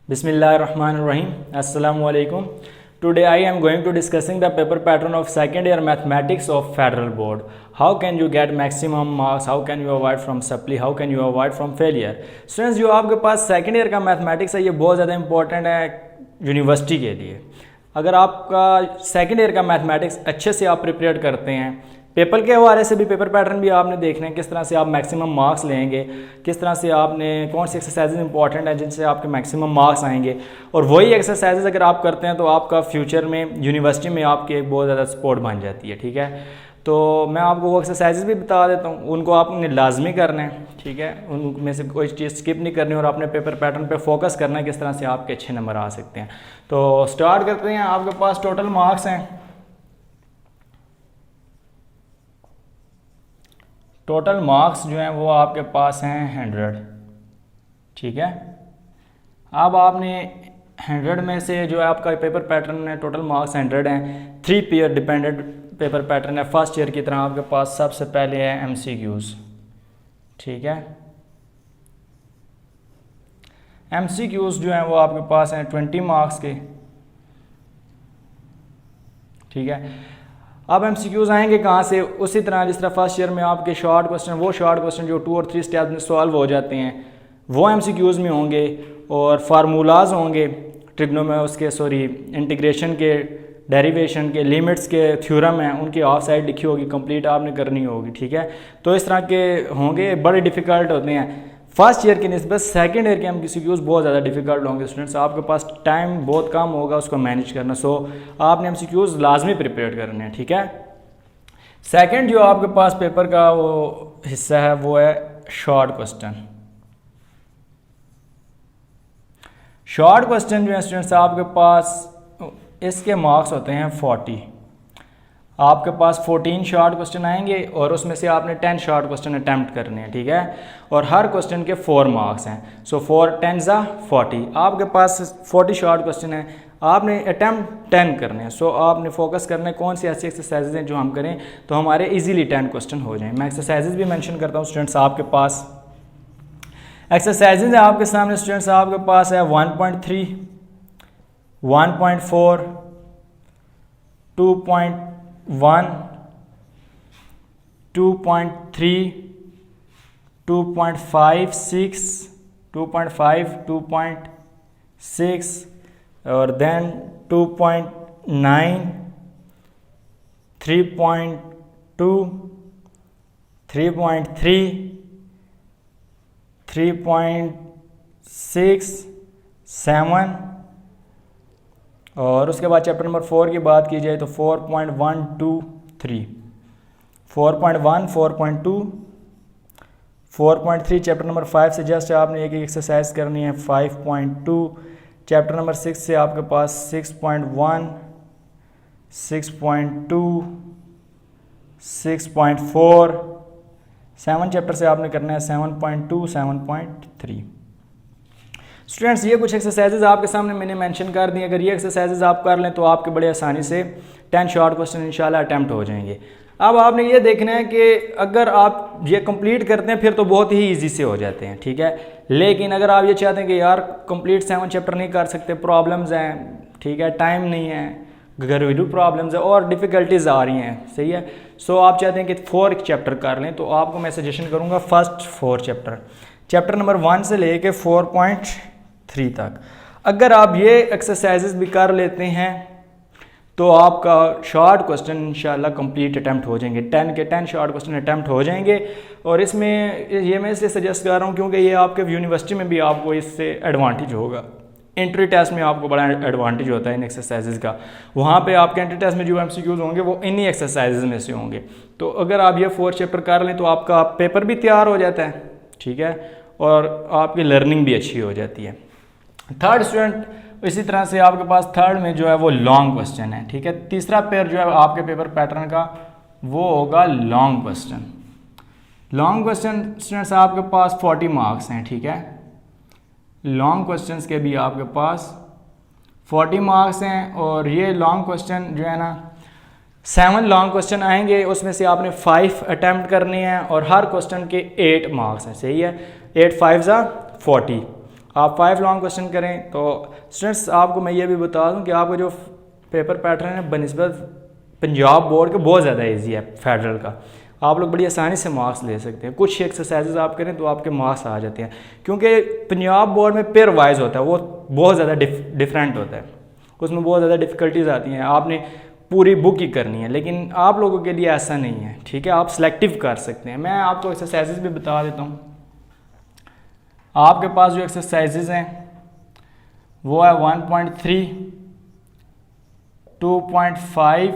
Bismillahirrahmanirrahim. Assalamu alaikum. Today I am going to discussing the paper pattern of second year mathematics of Federal Board. How can you get maximum marks? How can you avoid from supply? How can you avoid from failure? Students, जो आपके पास second year का mathematics है ये बहुत ज़्यादा important है university के लिए। अगर आपका सेकेंड ईयर का मैथमेटिक्स अच्छे से आप प्रिपेयर करते हैं, पेपर के हवाले से भी पेपर पैटर्न भी आपने देखना है, किस तरह से आप मैक्सिमम मार्क्स लेंगे, किस तरह से आपने कौन सी एक्सरसाइजेज इंपॉर्टेंट है जिनसे आपके मैक्सिमम मार्क्स आएंगे, और वही एक्सरसाइजेज अगर आप करते हैं तो आपका फ्यूचर में यूनिवर्सिटी में आपकी एक बहुत ज़्यादा सपोर्ट बन जाती है। ठीक है, तो मैं आपको वो एक्सरसाइजेज भी बता देता हूँ, उनको आपने लाजमी करना है। ठीक है, उनमें से कोई चीज़ स्किप नहीं करनी और अपने पेपर पैटर्न पे फोकस करना है किस तरह से आपके अच्छे नंबर आ सकते हैं। तो स्टार्ट करते हैं। आपके पास टोटल मार्क्स हैं, टोटल मार्क्स जो हैं वो आपके पास हैं 100। ठीक है, अब आपने 100 में से जो है आपका पेपर पैटर्न है, टोटल मार्क्स 100 हैं। 3 पेयर डिपेंडेंट पेपर पैटर्न है। फर्स्ट ईयर की तरह आपके पास सबसे पहले है MCQs। ठीक है, MCQs जो हैं वो आपके पास हैं 20 मार्क्स के। ठीक है, अब MCQs आएंगे कहाँ से? उसी तरह जिस तरह फर्स्ट ईयर में आपके शॉर्ट क्वेश्चन, वो शॉर्ट क्वेश्चन जो 2 और 3 स्टेप में सॉल्व हो जाते हैं वो MCQs में होंगे, और फार्मूलाज होंगे इंटीग्रेशन के, डेरिवेशन के, लिमिट्स के, थ्योरम हैं, उनकी ऑफ साइड लिखी होगी, कंप्लीट आपने करनी होगी। ठीक है, तो इस तरह के होंगे, बड़े डिफ़िकल्ट होते हैं। फर्स्ट ईयर की निस्बत सेकंड ईयर के MCQs बहुत ज़्यादा डिफिकल्ट होंगे स्टूडेंट्स, आपके पास टाइम बहुत कम होगा उसको मैनेज करना। सो आपने MCQs लाजमी प्रिपेयर करने हैं। ठीक है, सेकंड जो आपके पास पेपर का वो हिस्सा है वो है शॉर्ट क्वेश्चन। शॉर्ट क्वेश्चन जो है स्टूडेंट्स आपके पास इसके मार्क्स होते हैं 40। आपके पास 14 शॉर्ट क्वेश्चन आएंगे और उसमें से आपने 10 शॉर्ट क्वेश्चन अटैम्प्ट करने हैं। ठीक है, और हर क्वेश्चन के 4 मार्क्स हैं। सो 4 10 40, आपके पास 40 शॉर्ट क्वेश्चन हैं, आपने अटैम्प्ट 10 करने हैं। सो आपने फोकस करना है कौन सी ऐसी एक्सरसाइजेज हैं जो हम करें तो हमारे इजीली 10 क्वेश्चन हो जाएं। मैं एक्सरसाइजेज भी मेंशन करता हूँ स्टूडेंट्स। आपके पास एक्सरसाइजेज है आपके सामने स्टूडेंट्स, आपके पास है 1.3, 1.4, 2.1, 2.3, 2.56, 2.5, 2.6 और देन 2.9, 3.2, 3.3, 3.6, 7, और उसके बाद चैप्टर नंबर 4 की बात की जाए तो 4.123, 4.1, 4.2, 4.3। चैप्टर नंबर 5 से जस्ट आपने एक एक्सरसाइज करनी है 5.2। चैप्टर नंबर 6 से आपके पास 6.1, 6.2, 6.4। 7 चैप्टर से आपने करना है 7.2, 7.3। स्टूडेंट्स, ये कुछ एक्सरसाइजेज आपके सामने मैंने मेंशन कर दी। अगर ये एक्सरसाइजेज आप कर लें तो आपके बड़े आसानी से 10 शॉर्ट क्वेश्चन इंशाल्लाह अटैम्प्ट हो जाएंगे। अब आपने ये देखना है कि अगर आप ये कंप्लीट करते हैं फिर तो बहुत ही इजी से हो जाते हैं। ठीक है, लेकिन अगर आप ये चाहते हैं कि यार कंप्लीट 7 चैप्टर नहीं कर सकते, प्रॉब्लम्स हैं, ठीक है, टाइम नहीं है, घरेलू प्रॉब्लम्स है और डिफ़िकल्टीज आ रही हैं, सही है, सो आप चाहते हैं कि 4 चैप्टर कर लें, तो आपको मैं सजेशन करूँगा फर्स्ट 4 चैप्टर नंबर 1 से लेके 4.3 तक अगर आप ये एक्सरसाइजेज भी कर लेते हैं तो आपका शॉर्ट क्वेश्चन इंशाल्लाह कंप्लीट अटैम्प्ट हो जाएंगे। 10 के 10 शॉर्ट क्वेश्चन अटैम्प्ट हो जाएंगे। और इसमें ये मैं इसलिए सजेस्ट कर रहा हूँ क्योंकि ये आपके यूनिवर्सिटी में भी आपको इससे एडवांटेज होगा। एंट्री टेस्ट में आपको बड़ा एडवांटेज होता है इन एक्सरसाइजेज का, वहाँ पे आपके एंट्री टेस्ट में जो MCQs होंगे वो इन्हीं एक्सरसाइजेज में से होंगे। तो अगर आप ये 4 चैप्टर कर लें तो आपका पेपर भी तैयार हो जाता है। ठीक है, और आपकी लर्निंग भी अच्छी हो जाती है। थर्ड स्टूडेंट, इसी तरह से आपके पास थर्ड में जो है वो लॉन्ग क्वेश्चन है। ठीक है, तीसरा पेयर जो है आपके पेपर पैटर्न का वो होगा long question. Long question students आपके पास 40 मार्क्स हैं। ठीक है, लॉन्ग क्वेश्चंस के भी आपके पास 40 मार्क्स हैं, और ये लॉन्ग क्वेश्चन जो है ना 7 लॉन्ग क्वेश्चन आएंगे, उसमें से आपने 5 अटैम्प्ट करने हैं और हर क्वेश्चन के 8 मार्क्स हैं। सही है, 8 5 40। आप 5 लॉन्ग क्वेश्चन करें तो स्टूडेंट्स आपको मैं ये भी बता दूं कि आपका जो पेपर पैटर्न है बनिस्बत पंजाब बोर्ड के बहुत ज़्यादा ईजी है फेडरल का। आप लोग बड़ी आसानी से मार्क्स ले सकते हैं। कुछ एक्सरसाइजेज आप करें तो आपके मार्क्स आ जाते हैं, क्योंकि पंजाब बोर्ड में पेयर वाइज होता है, वो बहुत ज़्यादा डिफरेंट होता है, उसमें बहुत ज़्यादा डिफ़िकल्टीज आती हैं, आपने पूरी बुक ही करनी है। लेकिन आप लोगों के लिए ऐसा नहीं है, ठीक है, आप सिलेक्टिव कर सकते हैं। मैं आपको एक्सरसाइजेज भी बता देता हूँ। आपके पास जो एक्सरसाइजेज हैं वो है 1.3, 2.5,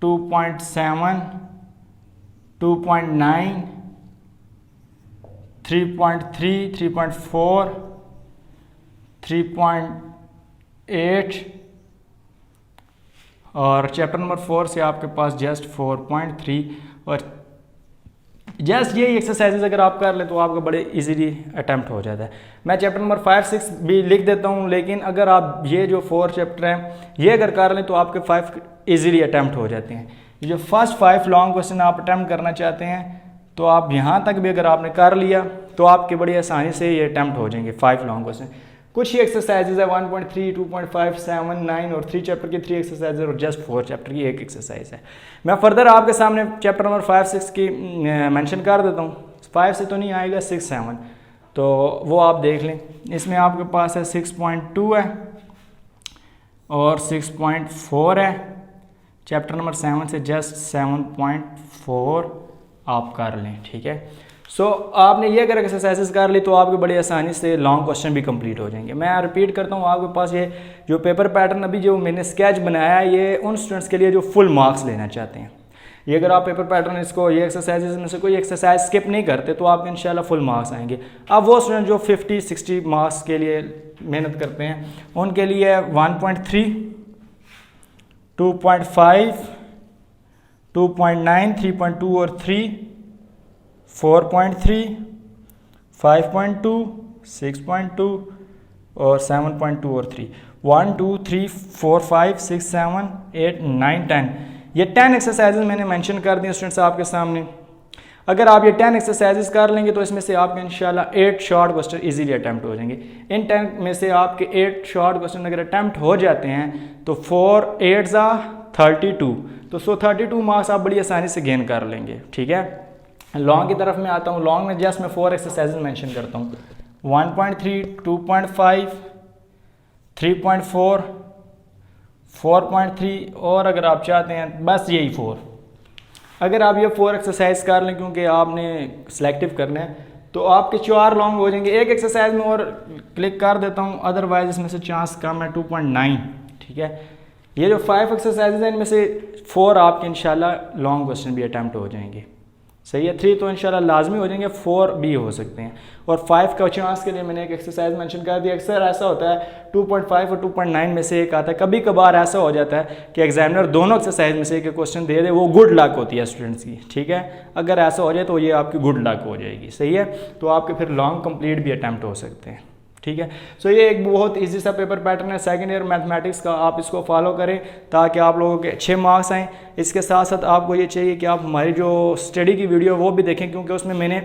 2.7, 2.9, 3.3, 3.4, 3.8 और चैप्टर नंबर 4 से आपके पास जस्ट 4.3 और जस्ट यही एक्सरसाइजेज अगर आप कर लें तो आपका बड़े इजीली अटैम्प्ट हो जाता है। मैं चैप्टर नंबर 5, 6 भी लिख देता हूँ, लेकिन अगर आप ये जो 4 चैप्टर हैं ये अगर कर लें तो आपके 5 इजीली अटैम्प्ट हो जाते हैं। ये जो फर्स्ट 5 लॉन्ग क्वेश्चन आप अटैम्प्ट करना चाहते हैं तो आप यहाँ तक भी अगर आपने कर लिया तो आपके बड़ी आसानी से ये अटैम्प्ट हो जाएंगे 5 लॉन्ग क्वेश्चन। कुछ ही एक्सरसाइजेज है 1.3, 2.5, 7, 9 और 3 चैप्टर की 3 एक्सरसाइज और जस्ट 4 चैप्टर की 1 एक्सरसाइज है। मैं फर्दर आपके सामने चैप्टर नंबर 5, 6 की मेंशन कर देता हूँ। 5 से तो नहीं आएगा, 6, 7 तो वो आप देख लें। इसमें आपके पास है 6.2 है और 6.4 है। चैप्टर नंबर 7 से जस्ट 7.4 आप कर लें, ठीक है। सो आपने ये अगर एक्सरसाइजेस कर ली तो आपके बड़ी आसानी से लॉन्ग क्वेश्चन भी कंप्लीट हो जाएंगे। मैं रिपीट करता हूँ, आपके पास ये जो पेपर पैटर्न अभी जो मैंने स्केच बनाया है ये उन स्टूडेंट्स के लिए जो फुल मार्क्स लेना चाहते हैं। ये अगर आप पेपर पैटर्न इसको ये एक्सरसाइजेस में से कोई एक्सरसाइज स्किप नहीं करते तो आपके इंशाल्लाह फुल मार्क्स आएंगे। अब वो स्टूडेंट जो 50-60 मार्क्स के लिए मेहनत करते हैं उनके लिए 1.3, 2.5, 2.9, 3.2 और 3, 4.3, 5.2, 6.2 और 7.2 और 3, 1, 2, 3, 4, 5, 6, 7, 8, 9, 10 ये 10 एक्सरसाइजेज मैंने मेंशन कर दिए स्टूडेंट्स आपके सामने। अगर आप ये 10 एक्सरसाइजेज कर लेंगे तो इसमें से आपके इंशाल्लाह 8 शॉर्ट क्वेश्चन इजीली अटैम्प्ट हो जाएंगे। इन 10 में से आपके 8 शॉर्ट क्वेश्चन अगर अटैम्प्ट हो जाते हैं तो 4 8 32 तो 32 मार्क्स आप बड़ी आसानी से गेन कर लेंगे, ठीक है। लॉन्ग की तरफ मैं आता हूँ। लॉन्ग में जस्ट मैं 4 एक्सरसाइजेज मेंशन करता हूँ। 1.3, 2.5, 3.4, 4.3 और अगर आप चाहते हैं बस यही 4। अगर आप ये 4 एक्सरसाइज कर लें, क्योंकि आपने सिलेक्टिव करना है, तो आपके 4 लॉन्ग हो जाएंगे। एक एक्सरसाइज में और क्लिक कर देता हूँ, अदरवाइज इसमें से चांस कम है 2.9, ठीक है। ये जो 5 एक्सरसाइजेज हैं इनमें से 4 आपके इंशाल्लाह लॉन्ग क्वेश्चन भी अटैम्प्ट हो जाएंगे, सही है। 3 तो इंशाल्लाह लाजमी हो जाएंगे, 4 भी हो सकते हैं। और 5 का चांस के लिए मैंने एक एक्सरसाइज मेंशन कर दिया। अक्सर ऐसा होता है 2.5 और 2.9 में से एक आता है। कभी कभार ऐसा हो जाता है कि एग्जामिनर दोनों एक्सरसाइज में से एक क्वेश्चन दे दे, वो गुड लक होती है स्टूडेंट्स की, ठीक है। अगर ऐसा हो जाए तो ये आपकी गुड लक हो जाएगी, सही है। तो आपके फिर लॉन्ग कंप्लीट भी अटैम्प्ट हो सकते हैं, ठीक है। सो ये एक बहुत इजी सा पेपर पैटर्न है सेकंड ईयर मैथमेटिक्स का। आप इसको फॉलो करें ताकि आप लोगों के अच्छे मार्क्स आएँ। इसके साथ साथ आपको ये चाहिए कि आप हमारी जो स्टडी की वीडियो वो भी देखें, क्योंकि उसमें मैंने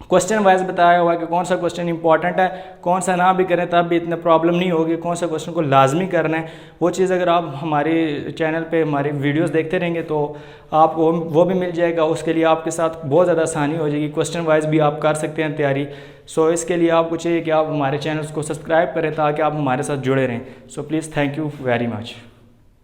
क्वेश्चन वाइज बताया हुआ है कि कौन सा क्वेश्चन इंपॉर्टेंट है, कौन सा ना भी करें तब भी इतना प्रॉब्लम नहीं होगी, कौन सा क्वेश्चन को लाजमी करना है। वो चीज़ अगर आप हमारे चैनल पे हमारी वीडियोस देखते रहेंगे तो आपको वो भी मिल जाएगा। उसके लिए आपके साथ बहुत ज़्यादा आसानी हो जाएगी, क्वेश्चन वाइज भी आप कर सकते हैं तैयारी। सो इसके लिए आपको चाहिए कि आप हमारे चैनल को सब्सक्राइब करें ताकि आप हमारे साथ जुड़े रहें। So please thank you very much.